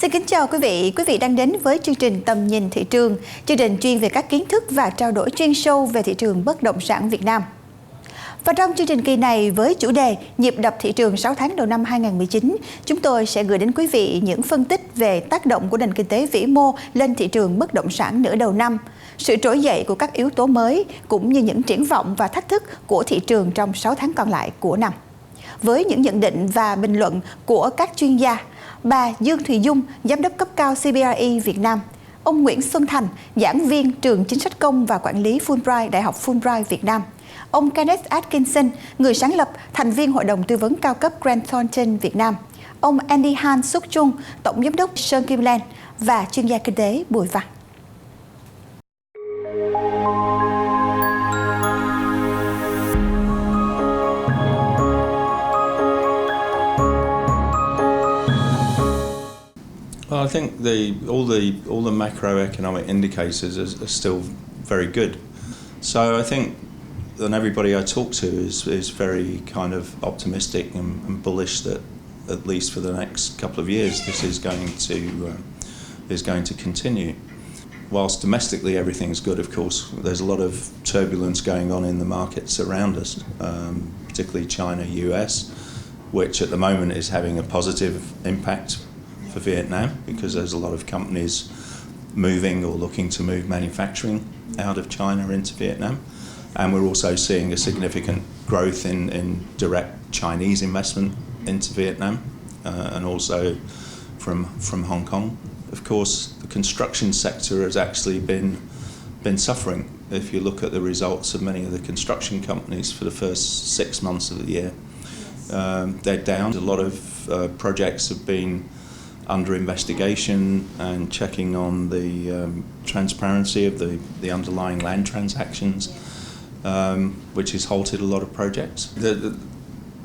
Xin kính chào quý vị đang đến với chương trình Tầm nhìn thị trường, chương trình chuyên về các kiến thức và trao đổi chuyên sâu về thị trường bất động sản Việt Nam. Và trong chương trình kỳ này với chủ đề Nhịp đập thị trường 6 tháng đầu năm 2019, chúng tôi sẽ gửi đến quý vị những phân tích về tác động của nền kinh tế vĩ mô lên thị trường bất động sản nửa đầu năm, sự trỗi dậy của các yếu tố mới cũng như những triển vọng và thách thức của thị trường trong 6 tháng còn lại của năm. Với những nhận định và bình luận của các chuyên gia, bà Dương Thùy Dung, Giám đốc cấp cao CBRE Việt Nam, ông Nguyễn Xuân Thành, giảng viên trường chính sách công và quản lý Fulbright, Đại học Fulbright Việt Nam, ông Kenneth Atkinson, người sáng lập, thành viên Hội đồng tư vấn cao cấp Grant Thornton Việt Nam, ông Andy Han Suk Chung, Tổng giám đốc SonKim và chuyên gia kinh tế Bùi Văn. Well, I think all the macroeconomic indicators are still very good. So I think that everybody I talk to is very kind of optimistic and bullish that at least for the next couple of years this is going to continue. Whilst domestically everything's good, of course, there's a lot of turbulence going on in the markets around us, particularly China, US, which at the moment is having a positive impact for Vietnam because there's a lot of companies moving or looking to move manufacturing out of China into Vietnam. And we're also seeing a significant growth in direct Chinese investment into Vietnam and also from Hong Kong. Of course, the construction sector has actually been suffering. If you look at the results of many of the construction companies for the first 6 months of the year, they're down. A lot of projects have been under investigation and checking on the transparency of the underlying land transactions, which has halted a lot of projects.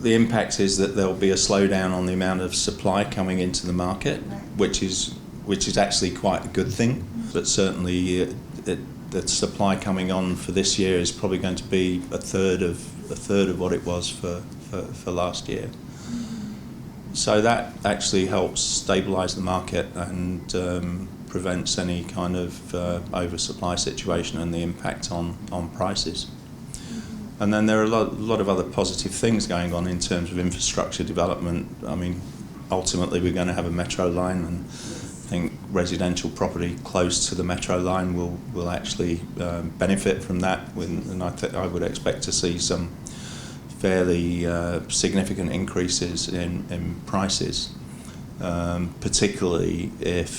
The impact is that there'll be a slowdown on the amount of supply coming into the market, which is actually quite a good thing. But certainly, the supply coming on for this year is probably going to be a third of what it was for last year. So that actually helps stabilise the market and prevents any kind of oversupply situation and the impact on prices. And then there are a lot of other positive things going on in terms of infrastructure development. I mean, ultimately we're going to have a metro line, and I think residential property close to the metro line will actually benefit from that. And I would expect to see some fairly significant increases in prices, particularly if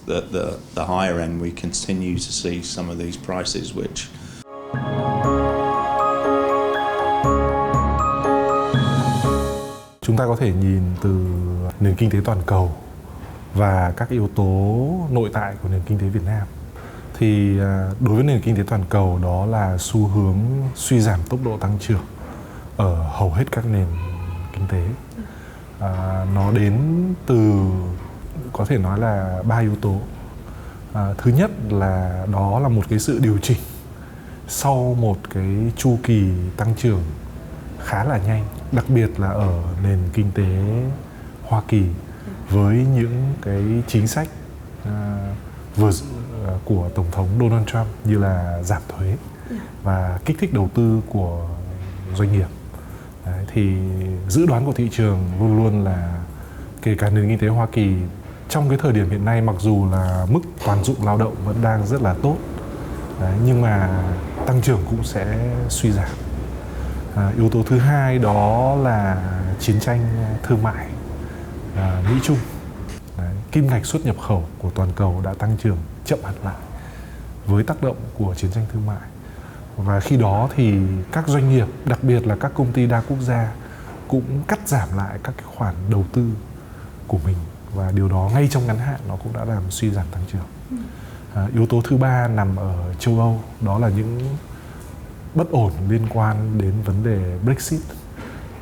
at the higher end we continue to see some of these prices which chúng ta có thể nhìn từ nền kinh tế toàn cầu và các yếu tố nội tại của nền kinh tế Việt Nam. Thì đối với nền kinh tế toàn cầu đó là xu hướng suy giảm tốc độ tăng trưởng ở hầu hết các nền kinh tế. Nó đến từ có thể nói là 3 yếu tố. Thứ nhất là đó là một cái sự điều chỉnh sau một cái chu kỳ tăng trưởng khá là nhanh, đặc biệt là ở nền kinh tế Hoa Kỳ với những cái chính sách của Tổng thống Donald Trump như là giảm thuế và kích thích đầu tư của doanh nghiệp. Đấy, thì dự đoán của thị trường luôn luôn là kể cả nền kinh tế Hoa Kỳ trong cái thời điểm hiện nay, mặc dù là mức toàn dụng lao động vẫn đang rất là tốt, đấy, nhưng mà tăng trưởng cũng sẽ suy giảm. Yếu tố thứ hai đó là chiến tranh thương mại Mỹ-Trung. Kim ngạch xuất nhập khẩu của toàn cầu đã tăng trưởng chậm hẳn lại với tác động của chiến tranh thương mại. Và khi đó thì các doanh nghiệp, đặc biệt là các công ty đa quốc gia cũng cắt giảm lại các cái khoản đầu tư của mình. Và điều đó ngay trong ngắn hạn nó cũng đã làm suy giảm tăng trưởng. Yếu tố thứ ba nằm ở châu Âu, đó là những bất ổn liên quan đến vấn đề Brexit.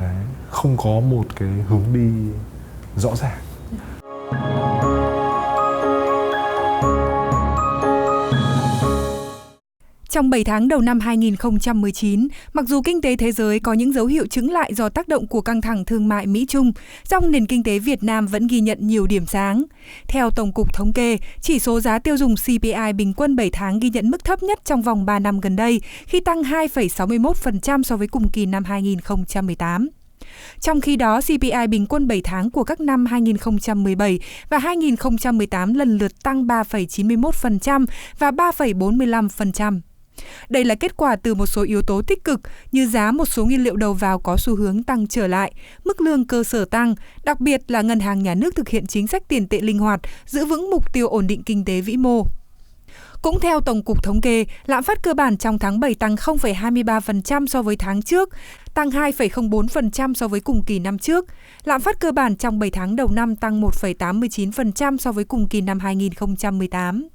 Đấy, không có một cái hướng đi rõ ràng. Trong 7 tháng đầu năm 2019, mặc dù kinh tế thế giới có những dấu hiệu chững lại do tác động của căng thẳng thương mại Mỹ-Trung, song nền kinh tế Việt Nam vẫn ghi nhận nhiều điểm sáng. Theo Tổng cục Thống kê, chỉ số giá tiêu dùng CPI bình quân 7 tháng ghi nhận mức thấp nhất trong vòng 3 năm gần đây, khi tăng 2,61% so với cùng kỳ năm 2018. Trong khi đó, CPI bình quân 7 tháng của các năm 2017 và 2018 lần lượt tăng 3,91% và 3,45%. Đây là kết quả từ một số yếu tố tích cực như giá một số nguyên liệu đầu vào có xu hướng tăng trở lại, mức lương cơ sở tăng, đặc biệt là Ngân hàng Nhà nước thực hiện chính sách tiền tệ linh hoạt, giữ vững mục tiêu ổn định kinh tế vĩ mô. Cũng theo Tổng cục Thống kê, lạm phát cơ bản trong tháng 7 tăng 0,23% so với tháng trước, tăng 2,04% so với cùng kỳ năm trước. Lạm phát cơ bản trong 7 tháng đầu năm tăng 1,89% so với cùng kỳ năm 2018.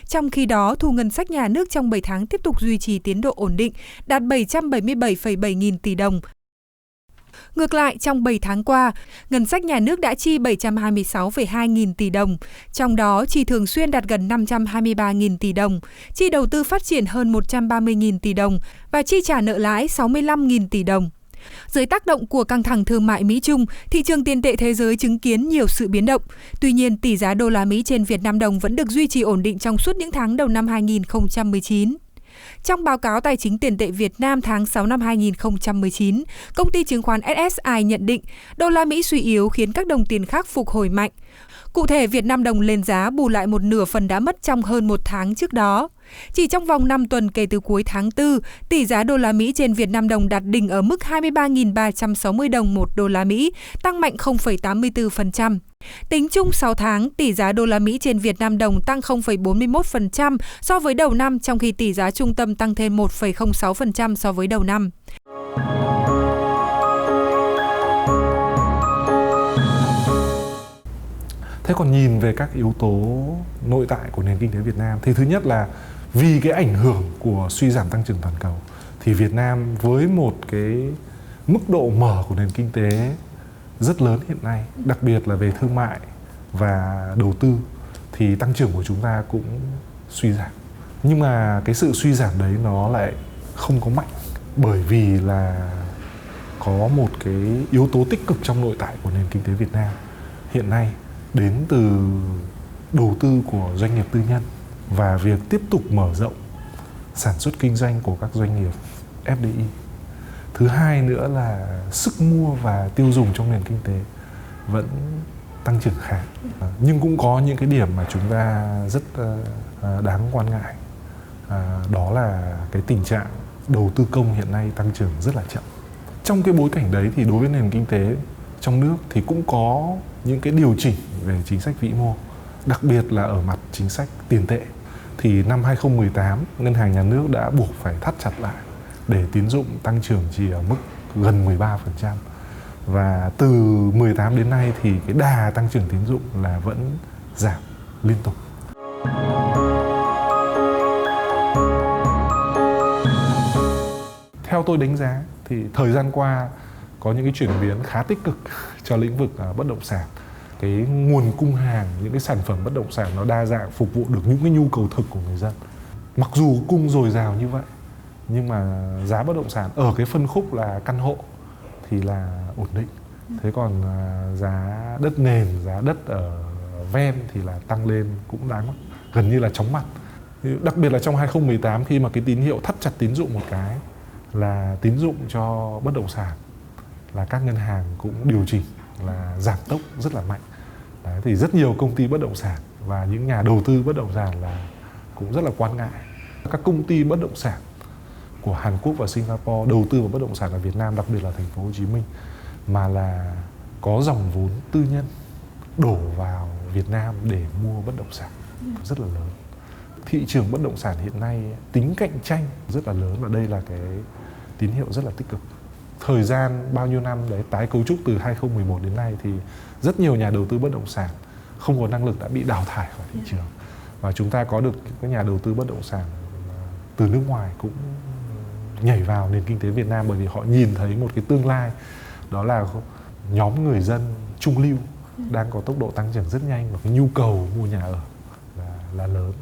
Trong khi đó, thu ngân sách nhà nước trong 7 tháng tiếp tục duy trì tiến độ ổn định, đạt 777,7 nghìn tỷ đồng. Ngược lại, trong 7 tháng qua, ngân sách nhà nước đã chi 726,2 nghìn tỷ đồng, trong đó chi thường xuyên đạt gần 523 nghìn tỷ đồng, chi đầu tư phát triển hơn 130 nghìn tỷ đồng và chi trả nợ lãi 65 nghìn tỷ đồng. Dưới tác động của căng thẳng thương mại Mỹ-Trung, thị trường tiền tệ thế giới chứng kiến nhiều sự biến động. Tuy nhiên, tỷ giá đô la Mỹ trên Việt Nam đồng vẫn được duy trì ổn định trong suốt những tháng đầu năm 2019. Trong báo cáo tài chính tiền tệ Việt Nam tháng 6 năm 2019, công ty chứng khoán SSI nhận định đô la Mỹ suy yếu khiến các đồng tiền khác phục hồi mạnh. Cụ thể, Việt Nam đồng lên giá bù lại một nửa phần đã mất trong hơn một tháng trước đó. Chỉ trong vòng 5 tuần kể từ cuối tháng 4, tỷ giá đô la Mỹ trên Việt Nam đồng đạt đỉnh ở mức 23.360 đồng một đô la Mỹ, tăng mạnh 0,84%. Tính chung 6 tháng, tỷ giá đô la Mỹ trên Việt Nam đồng tăng 0,41% so với đầu năm, trong khi tỷ giá trung tâm tăng thêm 1,06% so với đầu năm. Thế còn nhìn về các yếu tố nội tại của nền kinh tế Việt Nam thì thứ nhất là vì cái ảnh hưởng của suy giảm tăng trưởng toàn cầu thì Việt Nam với một cái mức độ mở của nền kinh tế rất lớn hiện nay, đặc biệt là về thương mại và đầu tư thì tăng trưởng của chúng ta cũng suy giảm. Nhưng mà cái sự suy giảm đấy nó lại không có mạnh, bởi vì là có một cái yếu tố tích cực trong nội tại của nền kinh tế Việt Nam hiện nay đến từ đầu tư của doanh nghiệp tư nhân và việc tiếp tục mở rộng sản xuất kinh doanh của các doanh nghiệp FDI. Thứ hai nữa là sức mua và tiêu dùng trong nền kinh tế vẫn tăng trưởng khá. Nhưng cũng có những cái điểm mà chúng ta rất đáng quan ngại. Đó là cái tình trạng đầu tư công hiện nay tăng trưởng rất là chậm. Trong cái bối cảnh đấy thì đối với nền kinh tế trong nước thì cũng có những cái điều chỉnh về chính sách vĩ mô, đặc biệt là ở mặt chính sách tiền tệ. Thì năm 2018, Ngân hàng Nhà nước đã buộc phải thắt chặt lại để tín dụng tăng trưởng chỉ ở mức gần 13%. Và từ 18 đến nay thì cái đà tăng trưởng tín dụng là vẫn giảm liên tục. Theo tôi đánh giá thì thời gian qua có những cái chuyển biến khá tích cực cho lĩnh vực bất động sản. Cái nguồn cung hàng, những cái sản phẩm bất động sản nó đa dạng, phục vụ được những cái nhu cầu thực của người dân. Mặc dù cung dồi dào như vậy, nhưng mà giá bất động sản ở cái phân khúc là căn hộ thì là ổn định. Thế còn giá đất nền, giá đất ở ven thì là tăng lên cũng gần như là chóng mặt. Đặc biệt là trong 2018 khi mà cái tín hiệu thắt chặt tín dụng một cái là tín dụng cho bất động sản là các ngân hàng cũng điều chỉnh là giảm tốc rất là mạnh. Đấy, thì rất nhiều công ty bất động sản và những nhà đầu tư bất động sản là cũng rất là quan ngại. Các công ty bất động sản của Hàn Quốc và Singapore đầu tư vào bất động sản ở Việt Nam, đặc biệt là thành phố Hồ Chí Minh, mà là có dòng vốn tư nhân đổ vào Việt Nam để mua bất động sản rất là lớn. Thị trường bất động sản hiện nay tính cạnh tranh rất là lớn và đây là cái tín hiệu rất là tích cực. Thời gian bao nhiêu năm đấy tái cấu trúc từ 2011 đến nay thì rất nhiều nhà đầu tư bất động sản không có năng lực đã bị đào thải khỏi thị trường. Và chúng ta có được các nhà đầu tư bất động sản từ nước ngoài cũng nhảy vào nền kinh tế Việt Nam bởi vì họ nhìn thấy một cái tương lai, đó là nhóm người dân trung lưu đang có tốc độ tăng trưởng rất nhanh và cái nhu cầu mua nhà ở là lớn.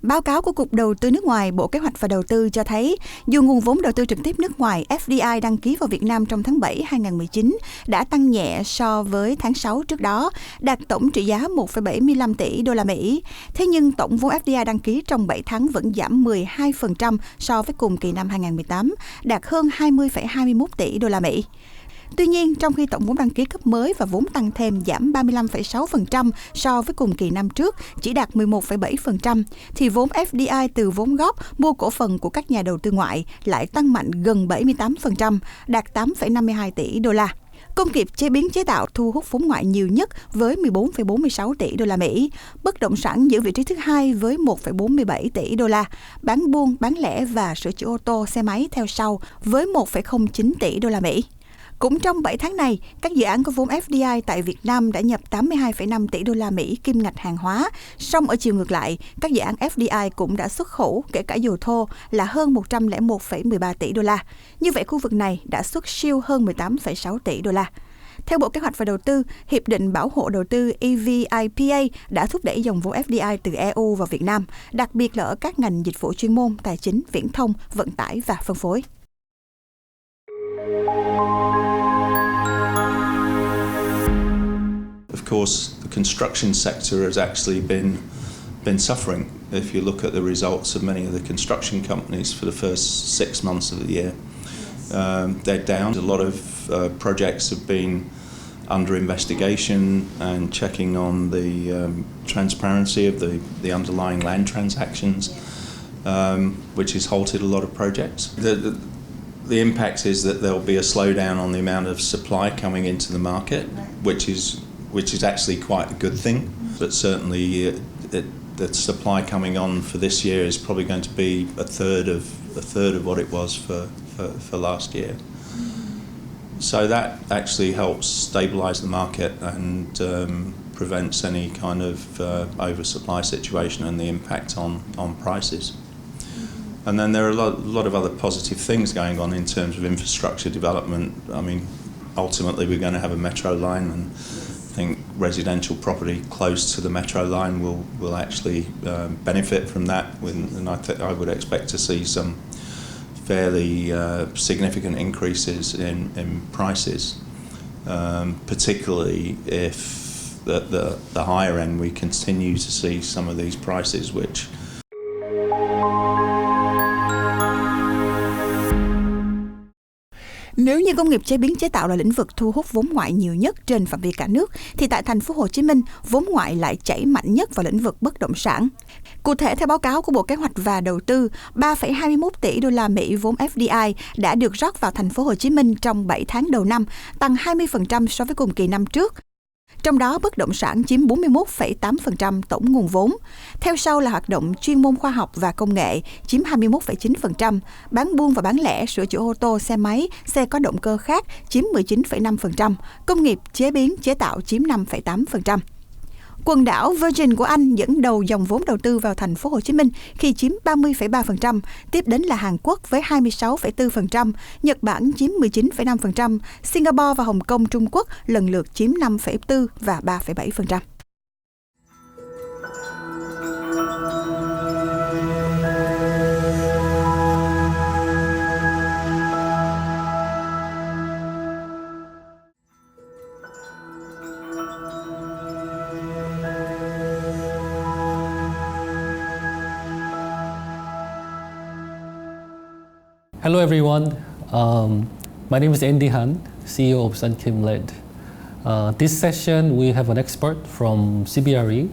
Báo cáo của Cục Đầu tư nước ngoài, Bộ Kế hoạch và Đầu tư cho thấy, dù nguồn vốn đầu tư trực tiếp nước ngoài FDI đăng ký vào Việt Nam trong tháng 7 2019 đã tăng nhẹ so với tháng 6 trước đó, đạt tổng trị giá 1,75 tỷ đô la Mỹ. Thế nhưng tổng vốn FDI đăng ký trong 7 tháng vẫn giảm 12% so với cùng kỳ năm 2018, đạt hơn 20,21 tỷ đô la Mỹ. Tuy nhiên, trong khi tổng vốn đăng ký cấp mới và vốn tăng thêm giảm 35,6% so với cùng kỳ năm trước, chỉ đạt 11,7%, thì vốn FDI từ vốn góp mua cổ phần của các nhà đầu tư ngoại lại tăng mạnh gần 78%, đạt 8,52 tỷ đô la. Công nghiệp chế biến chế tạo thu hút vốn ngoại nhiều nhất với 14,46 tỷ đô la Mỹ. Bất động sản giữ vị trí thứ hai với 1,47 tỷ đô la. Bán buôn, bán lẻ và sửa chữa ô tô, xe máy theo sau với 1,09 tỷ đô la Mỹ. Cũng trong 7 tháng này, các dự án có vốn FDI tại Việt Nam đã nhập 82,5 tỷ đô la Mỹ kim ngạch hàng hóa. Song ở chiều ngược lại, các dự án FDI cũng đã xuất khẩu, kể cả dầu thô, là hơn 101,13 tỷ đô la. Như vậy, khu vực này đã xuất siêu hơn 18,6 tỷ đô la. Theo Bộ Kế hoạch và Đầu tư, Hiệp định Bảo hộ Đầu tư EVIPA đã thúc đẩy dòng vốn FDI từ EU vào Việt Nam, đặc biệt là ở các ngành dịch vụ chuyên môn, tài chính, viễn thông, vận tải và phân phối. Of course, the construction sector has actually been suffering. If you look at the results of many of the construction companies for the first 6 months of the year, they're down. A lot of projects have been under investigation and checking on the transparency of the underlying land transactions, which has halted a lot of projects. The impact is that there will be a slowdown on the amount of supply coming into the market, which is actually quite a good thing. But certainly, the supply coming on for this year is probably going to be a third of what it was for last year. So that actually helps stabilise the market and prevents any kind of oversupply situation and the impact on prices. And then there are a lot of other positive things going on in terms of infrastructure development. I mean, ultimately we're going to have a metro line, and I think residential property close to the metro line will actually benefit from that. And I would expect to see some fairly significant increases in prices, particularly if at the higher end we continue to see some of these prices which Nếu như công nghiệp chế biến chế tạo là lĩnh vực thu hút vốn ngoại nhiều nhất trên phạm vi cả nước, thì tại thành phố Hồ Chí Minh, vốn ngoại lại chảy mạnh nhất vào lĩnh vực bất động sản. Cụ thể, theo báo cáo của Bộ Kế hoạch và Đầu tư, 3,21 tỷ đô la Mỹ vốn FDI đã được rót vào thành phố Hồ Chí Minh trong 7 tháng đầu năm, tăng 20% so với cùng kỳ năm trước. Trong đó, bất động sản chiếm 41,8% tổng nguồn vốn. Theo sau là hoạt động chuyên môn khoa học và công nghệ, chiếm 21,9%, bán buôn và bán lẻ, sửa chữa ô tô, xe máy, xe có động cơ khác, chiếm 19,5%, công nghiệp, chế biến, chế tạo chiếm 5,8%. Quần đảo Virgin của Anh dẫn đầu dòng vốn đầu tư vào thành phố Hồ Chí Minh khi chiếm 30,3%, tiếp đến là Hàn Quốc với 26,4%, Nhật Bản chiếm 19,5%, Singapore và Hồng Kông Trung Quốc lần lượt chiếm 5,4% và 3,7%. Hello everyone, my name is Andy Han, CEO of SonKim Led. This session we have an expert from CBRE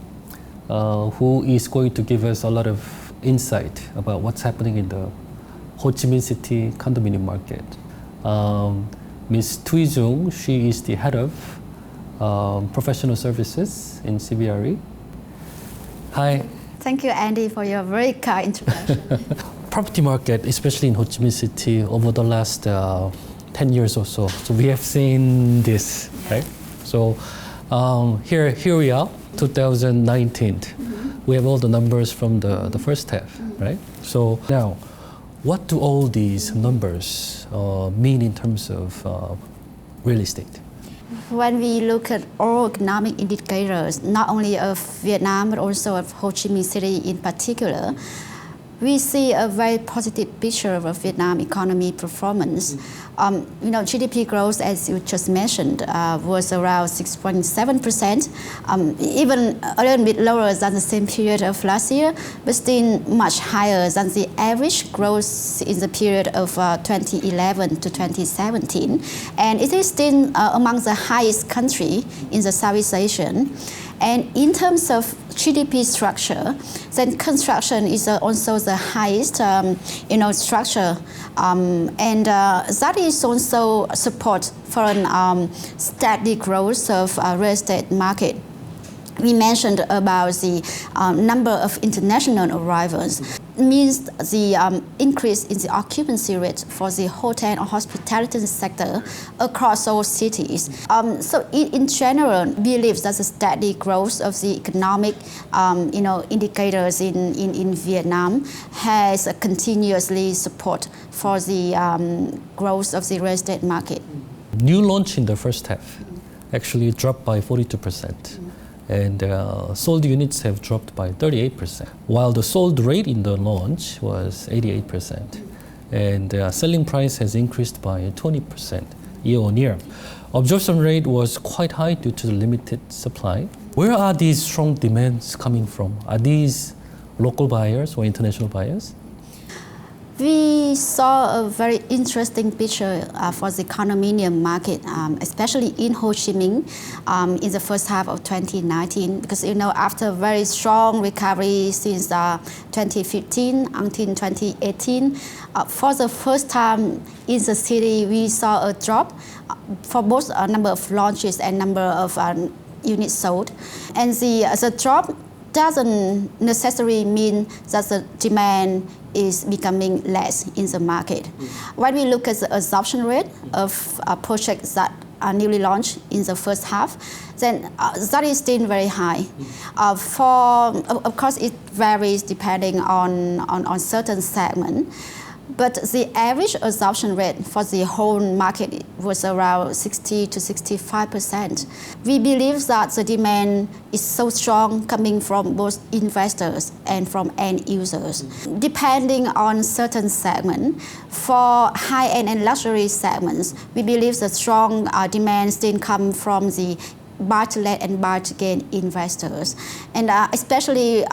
who is going to give us a lot of insight about what's happening in the Ho Chi Minh City condominium market. Ms. Thùy Jung, she is the head of professional services in CBRE. Hi. Thank you, Andy, for your very kind introduction. Property market, especially in Ho Chi Minh City, over the last 10 years or so. So we have seen this, right? So here we are, 2019. We have all the numbers from the first half, right? So now, what do all these numbers mean in terms of real estate? When we look at all economic indicators, not only of Vietnam but also of Ho Chi Minh City in particular, we see a very positive picture of Vietnam economy performance. GDP growth, as you just mentioned, was around 6.7%, even a little bit lower than the same period of last year, but still much higher than the average growth in the period of 2011 to 2017. And it is still among the highest country in the Southeast Asian. And in terms of GDP structure, then construction is also the highest, structure, and that is also support for a steady growth of real estate market. We mentioned about the number of international arrivals. It means the increase in the occupancy rate for the hotel or hospitality sector across all cities. So in general, we believe that the steady growth of the economic indicators in Vietnam has a continuously support for the growth of the real estate market. New launch in the first half actually dropped by 42%. And sold units have dropped by 38%, while the sold rate in the launch was 88%. And selling price has increased by 20% year on year. Absorption rate was quite high due to the limited supply. Where are these strong demands coming from? Are these local buyers or international buyers? We saw a very interesting picture for the condominium market, especially in Ho Chi Minh in the first half of 2019, because after a very strong recovery since 2015 until 2018, for the first time in the city, we saw a drop for both number of launches and number of units sold. And the drop doesn't necessarily mean that the demand is becoming less in the market. When we look at the absorption rate of projects that are newly launched in the first half, then that is still very high. Of course, it varies depending on certain segment. But the average absorption rate for the whole market was around 60 to 65%. We believe that the demand is so strong coming from both investors and from end users. Depending on certain segments, for high-end and luxury segments, we believe the strong demand still comes from the buy-to-let and buy-to-gain investors. And especially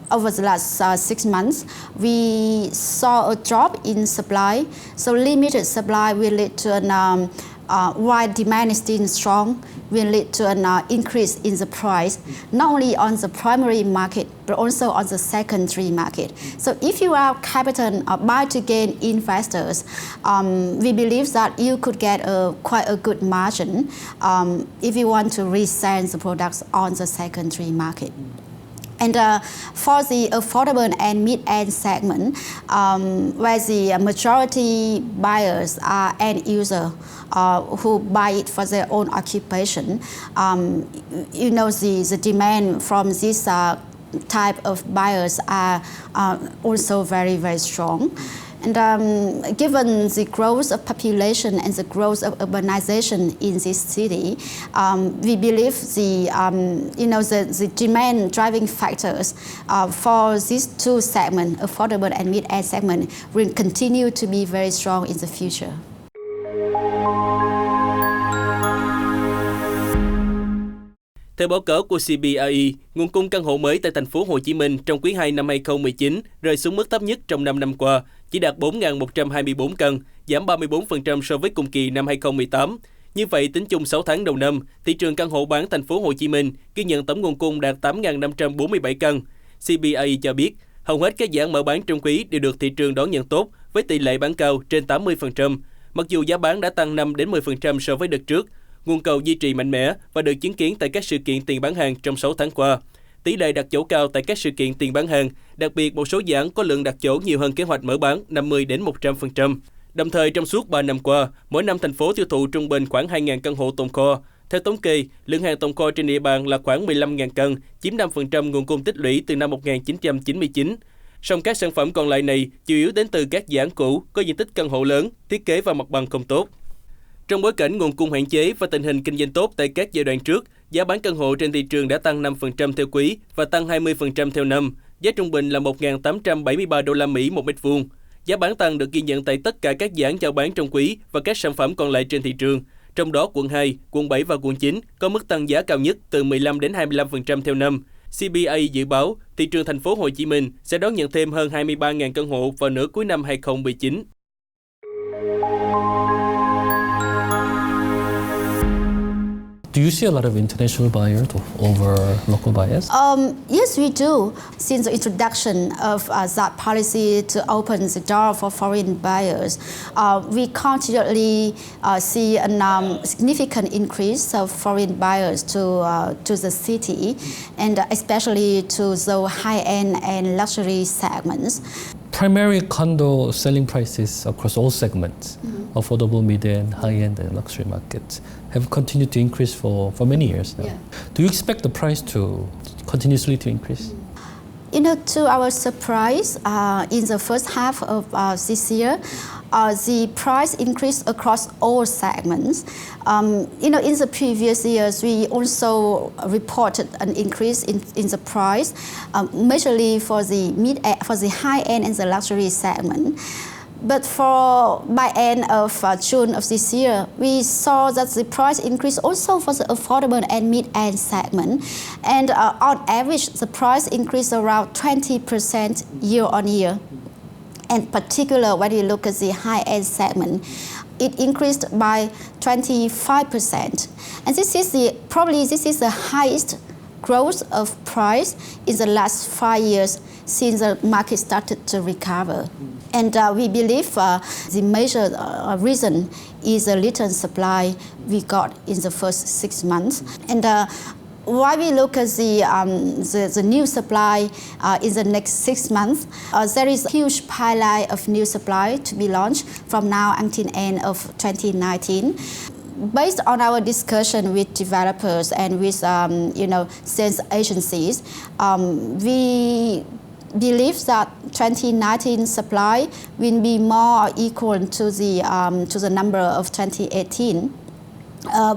over the last 6 months, we saw a drop in supply. So limited supply will lead to while demand is still strong, will lead to an increase in the price, not only on the primary market, but also on the secondary market. So if you are capital buy-to-gain investors, we believe that you could get quite a good margin if you want to resell the products on the secondary market. And for the affordable and mid-end segment, where the majority buyers are end users who buy it for their own occupation, the demand from this type of buyers are also very, very strong. And given the growth of population and the growth of urbanization in this city, we believe the demand driving factors for these two segments, affordable and mid-end segment, will continue to be very strong in the future. Theo báo cáo của CBRE, nguồn cung căn hộ mới tại thành phố Hồ Chí Minh trong quý 2 năm 2019 rơi xuống mức thấp nhất trong 5 năm qua, chỉ đạt 4.124 căn, giảm 34% so với cùng kỳ năm 2018. Như vậy, tính chung 6 tháng đầu năm, thị trường căn hộ bán thành phố Hồ Chí Minh ghi nhận tổng nguồn cung đạt 8.547 căn. CBRE cho biết, hầu hết các dự án mở bán trong quý đều được thị trường đón nhận tốt, với tỷ lệ bán cao trên 80%. Mặc dù giá bán đã tăng 5-10% so với đợt trước, nguồn cầu duy trì mạnh mẽ và được chứng kiến tại các sự kiện tiền bán hàng trong 6 tháng qua. Tỷ lệ đặt chỗ cao tại các sự kiện tiền bán hàng, đặc biệt một số dự án có lượng đặt chỗ nhiều hơn kế hoạch mở bán 50-100%. Đồng thời, trong suốt 3 năm qua, mỗi năm thành phố tiêu thụ trung bình khoảng 2.000 căn hộ tồn kho. Theo thống kê, lượng hàng tồn kho trên địa bàn là khoảng 15.000 căn, chiếm 5% nguồn cung tích lũy từ năm 1999. Song các sản phẩm còn lại này chủ yếu đến từ các dự án cũ có diện tích căn hộ lớn, thiết kế và mặt bằng không tốt. Trong bối cảnh nguồn cung hạn chế và tình hình kinh doanh tốt tại các giai đoạn trước, giá bán căn hộ trên thị trường đã tăng 5% theo quý và tăng 20% theo năm. Giá trung bình là 1.873 đô la Mỹ một mét vuông. Giá bán tăng được ghi nhận tại tất cả các dự án chào bán trong quý và các sản phẩm còn lại trên thị trường. Trong đó quận 2, quận 7 và quận 9 có mức tăng giá cao nhất từ 15 đến 25% theo năm. CBA dự báo thị trường thành phố Hồ Chí Minh sẽ đón nhận thêm hơn 23.000 căn hộ vào nửa cuối năm 2019. Do you see a lot of international buyers over local buyers? Yes, we do. Since the introduction of that policy to open the door for foreign buyers, we continually see a significant increase of foreign buyers to the city, and especially to the high-end and luxury segments. Primary condo selling prices across all segments, affordable, mid-end, high-end, and luxury markets, have continued to increase for many years now. Yeah. Do you expect the price to continuously to increase? You know, to our surprise, in the first half of this year, the price increased across all segments. You know, in the previous years, we also reported an increase in the price, majorly for the high end and the luxury segment. But by end of June of this year, we saw that the price increase also for the affordable and mid-end segment. And on average, the price increased around 20% year on year. And particular when you look at the high-end segment, it increased by 25%. And this is probably the highest growth of price in the last 5 years since the market started to recover. And we believe the major reason is the little supply we got in the first 6 months. And while we look at the new supply in the next 6 months, there is a huge pipeline of new supply to be launched from now until end of 2019. Based on our discussion with developers and with sales agencies, we believe that 2019 supply will be more equal to the number of 2018.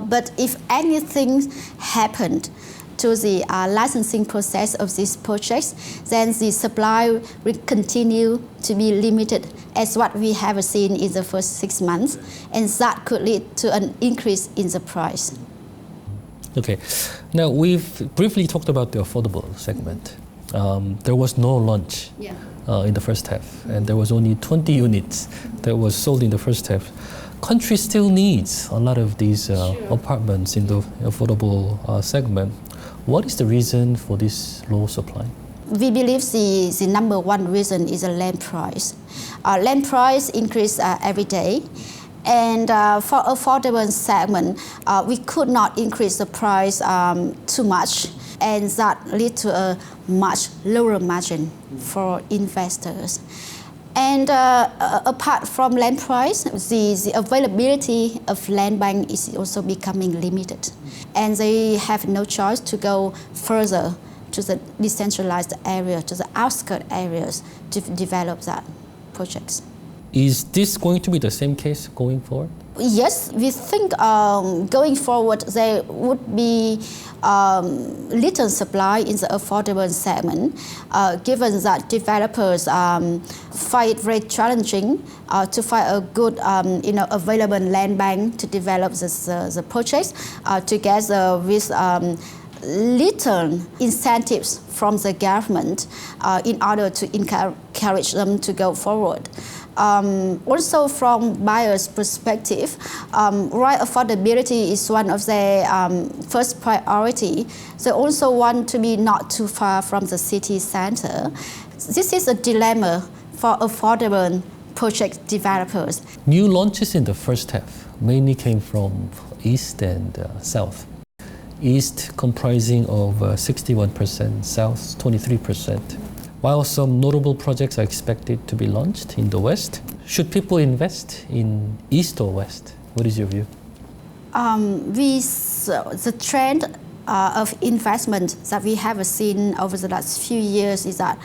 But if anything happened to the licensing process of these projects, then the supply will continue to be limited as what we have seen in the first 6 months, and that could lead to an increase in the price. Okay, now we've briefly talked about the affordable segment. There was no launch in the first half, and there was only 20 units that was sold in the first half. Country still needs a lot of these apartments in the affordable segment. What is the reason for this low supply? We believe the number one reason is the land price. Land price increase every day. And for affordable segment, we could not increase the price too much, and that led to a much lower margin for investors. And apart from land price, the availability of land bank is also becoming limited. And they have no choice to go further to the decentralized area, to the outskirts areas to develop that projects. Is this going to be the same case going forward? Yes, we think going forward there would be little supply in the affordable segment, given that developers find it very challenging to find a good available land bank to develop the projects together with little incentives from the government in order to encourage them to go forward. Also from buyers' perspective, right affordability is one of their first priority. They also want to be not too far from the city center. This is a dilemma for affordable project developers. New launches in the first half mainly came from East and South. East comprising of 61%, South 23%. While some notable projects are expected to be launched in the West, should people invest in East or West? What is your view? The trend of investment that we have seen over the last few years is that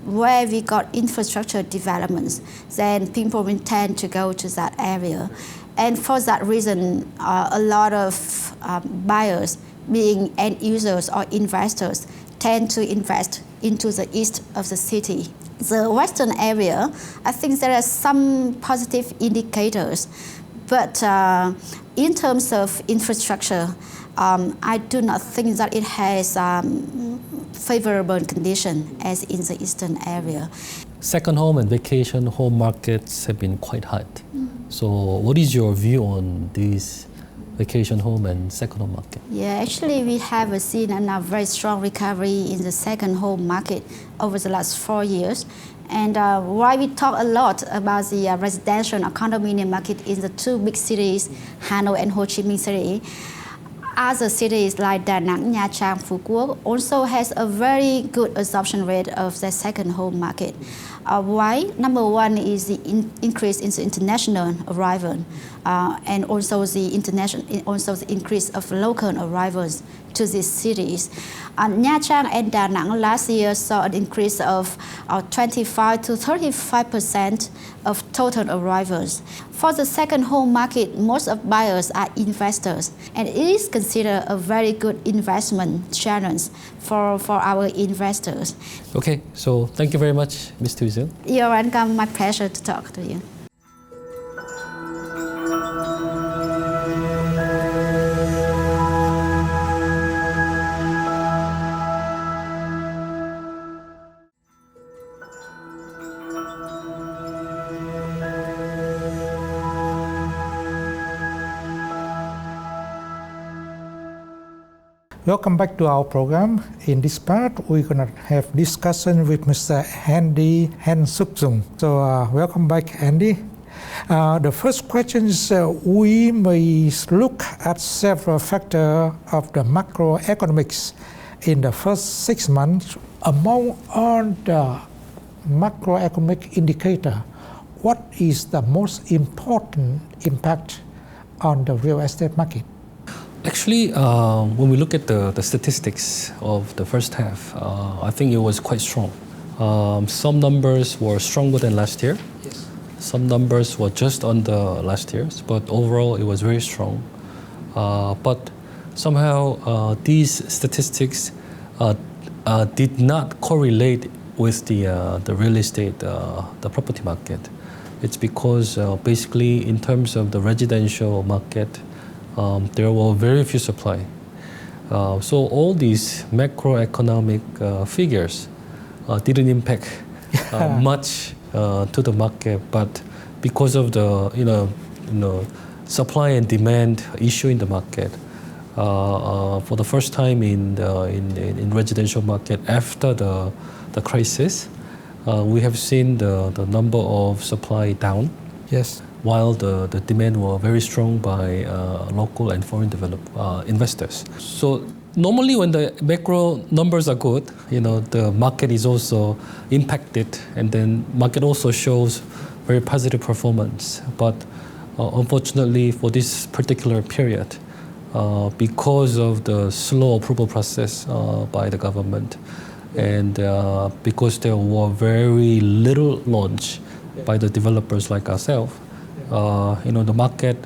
where we got infrastructure developments, then people will tend to go to that area. And for that reason, a lot of buyers, being end users or investors, tend to invest into the east of the city. The western area, I think there are some positive indicators, but in terms of infrastructure, I do not think that it has favorable condition as in the eastern area. Second home and vacation home markets have been quite hot. So what is your view on these vacation home and second home market? Yeah, actually we have seen a very strong recovery in the second home market over the last 4 years. And why we talk a lot about the residential and condominium market in the two big cities, Hanoi and Ho Chi Minh City, other cities like Da Nang, Nha Trang, Phú Quốc also has a very good absorption rate of the second home market. Why? Number one is the increase in the international arrival, and also the increase of local arrivals to these cities. Nha Trang and Da Nang last year saw an increase of 25 to 35% of total arrivals. For the second home market, most of buyers are investors, and it is considered a very good investment channel for our investors. Okay, so thank you very much, Ms. Thùy. You're welcome. My pleasure to talk to you. Welcome back to our program. In this part, we're going to have discussion with Mr. Andy Jung. So welcome back, Andy. The first question is we may look at several factors of the macroeconomics in the first 6 months. Among all the macroeconomic indicators, what is the most important impact on the real estate market? Actually, when we look at the statistics of the first half, I think it was quite strong. Some numbers were stronger than last year. Yes. Some numbers were just under last year's, but overall it was very strong. But somehow these statistics did not correlate with the real estate, the property market. It's because basically in terms of the residential market, there were very few supply. So all these macroeconomic figures didn't impact much to the market, but because of the supply and demand issue in the market, for the first time in residential market after the crisis, we have seen the number of supply down. Yes. While the demand were very strong by local and foreign investors. So normally when the macro numbers are good, the market is also impacted, and then market also shows very positive performance. But unfortunately for this particular period, because of the slow approval process by the government, and because there were very little launch by the developers like ourselves, the market,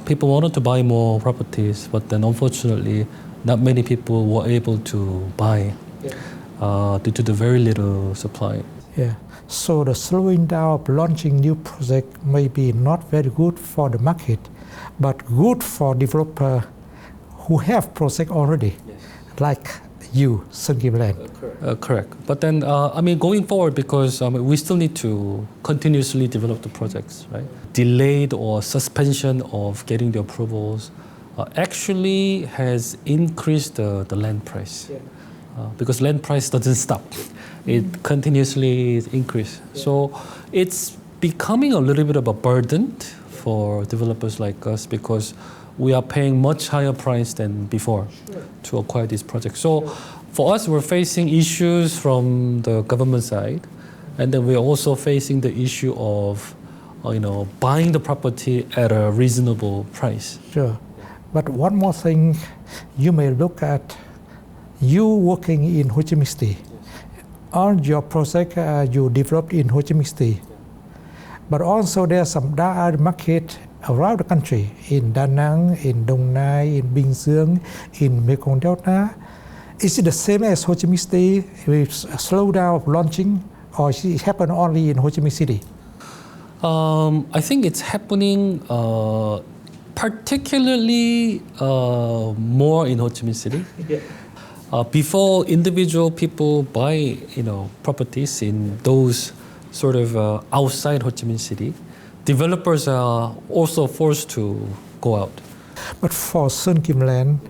people wanted to buy more properties, but then unfortunately, not many people were able to buy due to the very little supply. Yeah. So the slowing down of launching new projects may be not very good for the market, but good for developers who have projects already, like you, SonKim Land. Correct. But then, going forward, because we still need to continuously develop the projects, right? Delayed or suspension of getting the approvals actually has increased the land price. Because land price doesn't stop. It continuously increases. So it's becoming a little bit of a burden for developers like us, because we are paying much higher price than before to acquire these projects. So for us, we're facing issues from the government side, and then we're also facing the issue of buying the property at a reasonable price. Sure. But one more thing, you may look at you working in Ho Chi Minh City. All your project you developed in Ho Chi Minh City. But also there's some other market around the country, in Da Nang, in Dong Nai, in Bình Dương, in Mekong Delta. Is it the same as Ho Chi Minh City with a slowdown of launching, or is it happen only in Ho Chi Minh City? I think it's happening particularly more in Ho Chi Minh City. Before individual people buy, properties in those sort of outside Ho Chi Minh City, developers are also forced to go out. But for SonKim Land,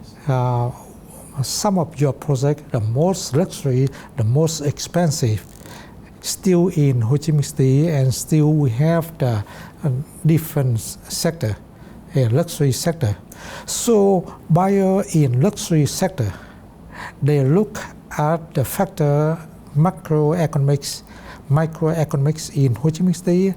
some of your projects, the most luxury, the most expensive, still in Ho Chi Minh City, and still we have the different sector, a luxury sector. So buyer in luxury sector, they look at the factor macroeconomics, microeconomics in Ho Chi Minh City.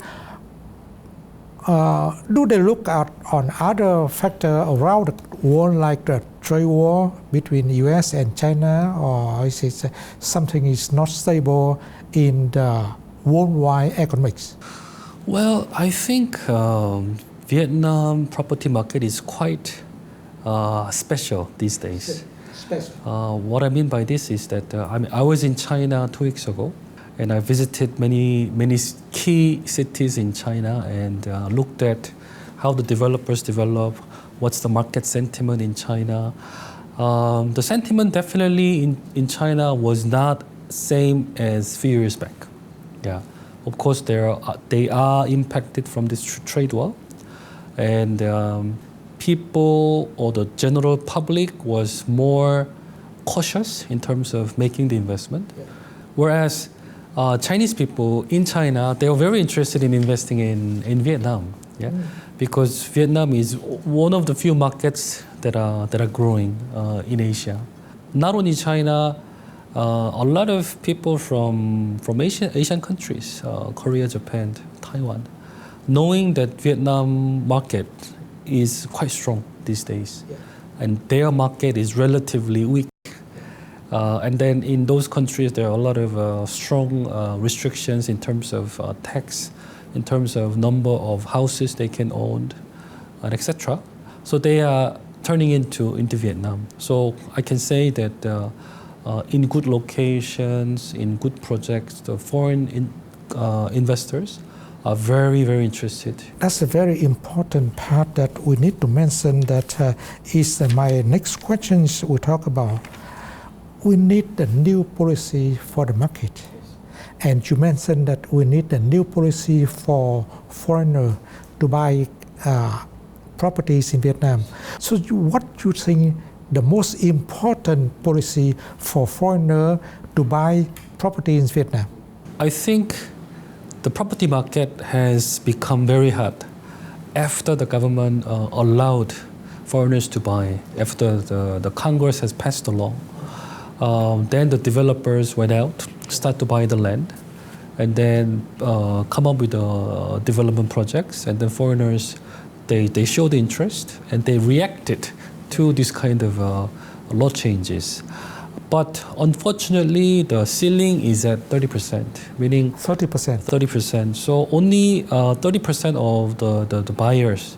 Do they look at on other factors around the world, like the trade war between US and China, or is it something is not stable in the worldwide economics? Well, I think Vietnam property market is quite special these days. What I mean by this is that I was in China 2 weeks ago, and I visited many key cities in China and looked at how the developers develop, what's the market sentiment in China. The sentiment definitely in China was not same as few years back. Yeah, of course they are impacted from this trade war, and people or the general public was more cautious in terms of making the investment, whereas Chinese people in China, they are very interested in investing in Vietnam, because Vietnam is one of the few markets that are growing in Asia. Not only China, a lot of people from Asian countries, Korea, Japan, Taiwan, knowing that Vietnam market is quite strong these days, and their market is relatively weak. And then in those countries, there are a lot of strong restrictions in terms of tax, in terms of number of houses they can own, and etc. So they are turning into Vietnam. So I can say that in good locations, in good projects, the foreign investors are very, very interested. That's a very important part that we need to mention. That is my next questions we talk about. We need a new policy for the market. And you mentioned that we need a new policy for foreigners to buy properties in Vietnam. So what do you think the most important policy for foreigners to buy property in Vietnam? I think the property market has become very hot after the government allowed foreigners to buy, after the Congress has passed the law. Then the developers went out, start to buy the land, and then come up with the development projects. And then foreigners, they showed interest and they reacted to this kind of law changes. But unfortunately, the ceiling is at 30%, meaning 30%. 30%. So only 30% of the buyers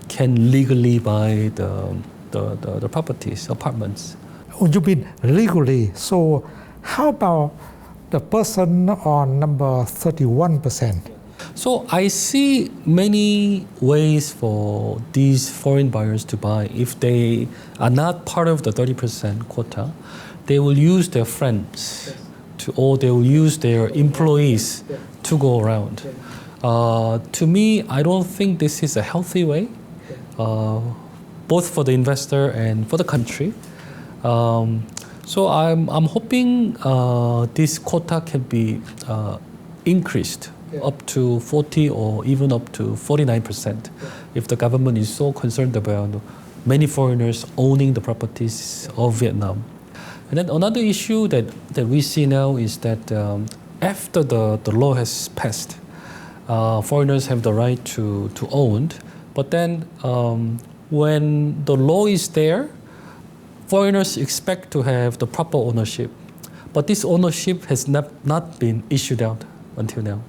can legally buy the properties, apartments. You mean legally? So how about the person on number 31%? So I see many ways for these foreign buyers to buy. If they are not part of the 30% quota, they will use their friends or they will use their employees to go around. To me, I don't think this is a healthy way, both for the investor and for the country. So I'm hoping this quota can be increased up to 40 or even up to 49% if the government is so concerned about many foreigners owning the properties of Vietnam. And then another issue that we see now is that after the law has passed, foreigners have the right to own, but then when the law is there, foreigners expect to have the proper ownership, but this ownership has not been issued out until now.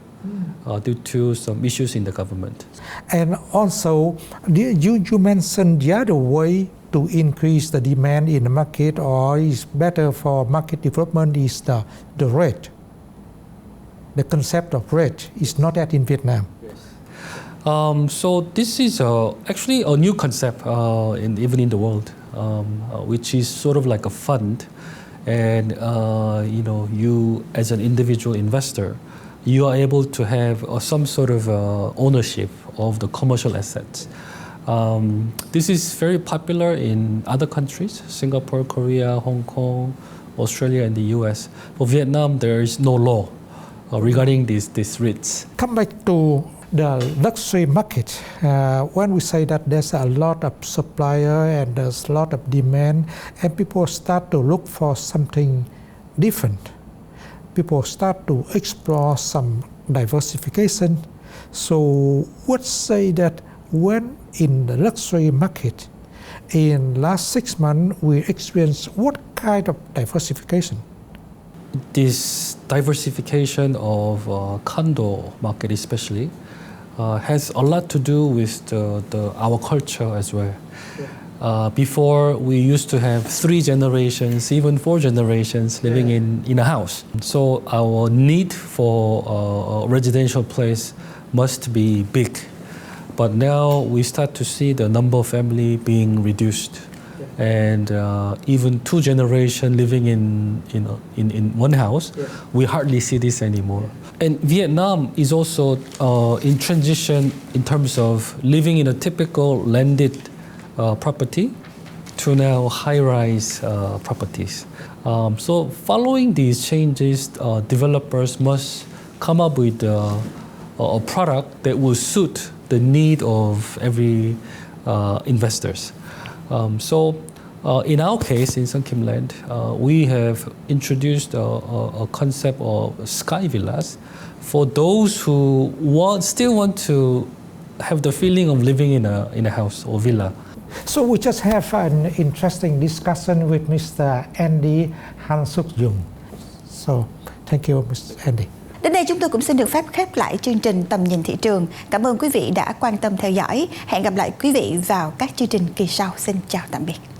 due to some issues in the government. And also, you mentioned the other way to increase the demand in the market, or is better for market development, is the rate. The concept of rate is not that in Vietnam. So this is actually a new concept even in the world, which is sort of like a fund, and you as an individual investor, you are able to have some sort of ownership of the commercial assets. This is very popular in other countries: Singapore, Korea, Hong Kong, Australia, and the US. For Vietnam, there is no law regarding these REITs. Come back to the luxury market. When we say that there's a lot of supplier and there's a lot of demand, and people start to look for something different. People start to explore some diversification. So would say that when in the luxury market, in last 6 months, we experienced what kind of diversification? This diversification of condo market especially has a lot to do with our culture as well. Before, we used to have 3 generations, even 4 generations living in a house. So our need for a residential place must be big. But now we start to see the number of family being reduced, and even 2 generations living in one house. We hardly see this anymore. And Vietnam is also in transition in terms of living in a typical landed property to now high-rise properties. So following these changes, developers must come up with a product that will suit the need of every investors. So in our case, in SonKim Land, we have introduced a concept of sky villas for those who still want to have the feeling of living in a house or villa. So we just have an interesting discussion with Mr. Andy Jung. So thank you, Mr. Andy. Đến đây chúng tôi cũng xin được phép khép lại chương trình Tầm nhìn thị trường. Cảm ơn quý vị đã quan tâm theo dõi. Hẹn gặp lại quý vị vào các chương trình kỳ sau. Xin chào tạm biệt.